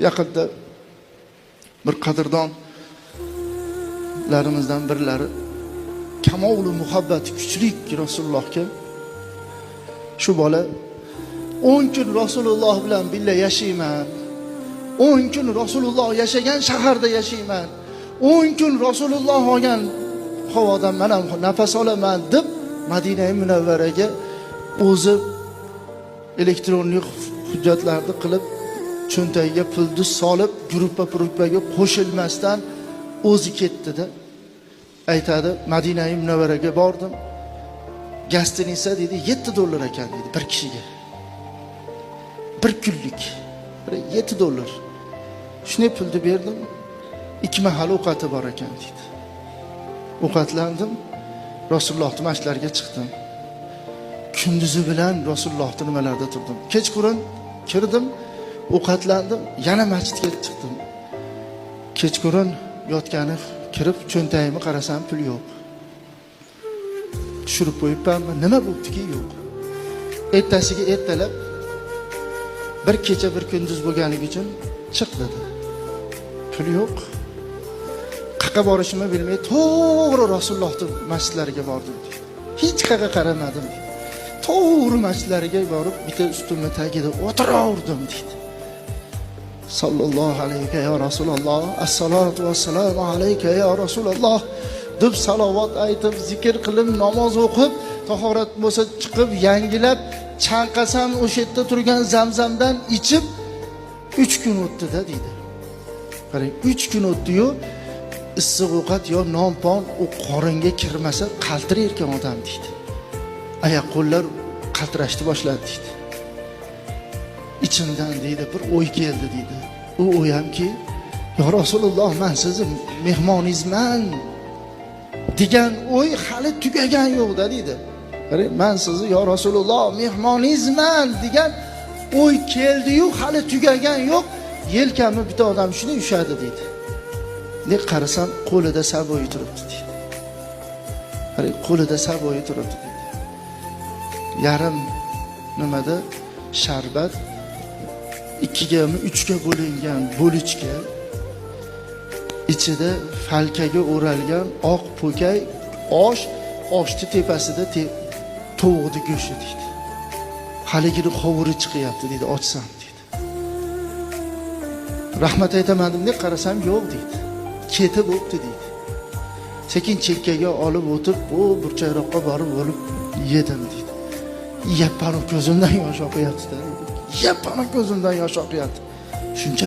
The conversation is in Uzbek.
Yaqinda bir qadrdonlarimizdan birlari kamolu muhabbati kuchli Rasulullohga, shu bola 10 kun Rasululloh bilan birga yashayman, 10 kun Rasululloh yashagan shaharda yashayman, 10 kun Rasululloh olgan havodan men ham nafas olaman deb Madina Munavvaraga o'zi elektronlik hujjatlarni qilib, cho'ntagiga pulni solib, gruppaga qo'shilmasdan o'zi ketdi-da. Aytadi, Madina Munavvaraga bordim. Gastinitsa dedi $7 ekan dedi bir kishiga. Bir kunlik. $7. Shuni pulni berdim. 2 mahal ovqati bor ekan dedi. Ovqatlandim. Rasulullohning masjidlariga chiqdim. Kunduzi bilan Rasulullohning nimalarida turdim. Kechqurun kirdim, ovqatlandim, yana masjidga chiqdim. Kechqurun yotgani kirib cho'ntagimni qarasam pul yo'q. Tushirib qo'yibmanmi? Nima bo'ptiki yo'q. Ertasiga ertalab bir kecha bir kunduz bo'lganligi uchun chiq dedi. Pul yo'q. Qayerga borishimni bilmay to'g'ri Rasulullohning masjidlariga bordim. Hech qayerga qaramadim. To'g'ri masjidlariga borib, bitta ustimni tagida o'tiraverdim dedi. Sallallohu alayhi ya Rasululloh, assalatu vassalamu alayka ya Rasululloh deb salovat aytib, zikr qilib, namoz o'qib, tahorat bo'lsa chiqib, yangilab, chanqasam o'sha yerda turgan zamzamdan ichib 3 kun o'tdi-da dedi. Qarang, 3 kun o'tdi-yu, issiq ovqat yo non-pon u qoringa kirmasa qaltirar ekan odam dedi. Oyoq qo'llar qaltirashni boshladi dedi. İçimden deydi bir o'y keldi deydi. U o'y hamki, "Ya Rasululloh, men sizni mehmoningizman" degan o'y hali tugagan yo'q-da deydi. Qarang, "Men sizni ya Rasululloh mehmoningizman" degan o'y keldi-yu, hali tugagan yo'q. Yelkamni bitta odam shuni ushadi deydi. Ne qarasam qo'lida saboyi turibdi deydi. Qarang, qo'lida saboyi turibdi deydi. Yarim nimada sharbat 2 mi 3 ga bo'lingan bo'lichka, ichida falkaga o'ralgan oq po'kay oshni tepasida tovuqni go'shti deydi. Haligini qovuri chiqyapti deydi, ochsam deydi. Rahmat aytaman deb qarasam yo'q deydi. Ketib bo'pti deydi. Sekin chekkaga olib o'tib, bu burchakroqqa borib olib yedim deydi. Yappani ko'zimdan yosh oqyapti-da. Yappani ko'zimdan yosh oqyapti. Shuncha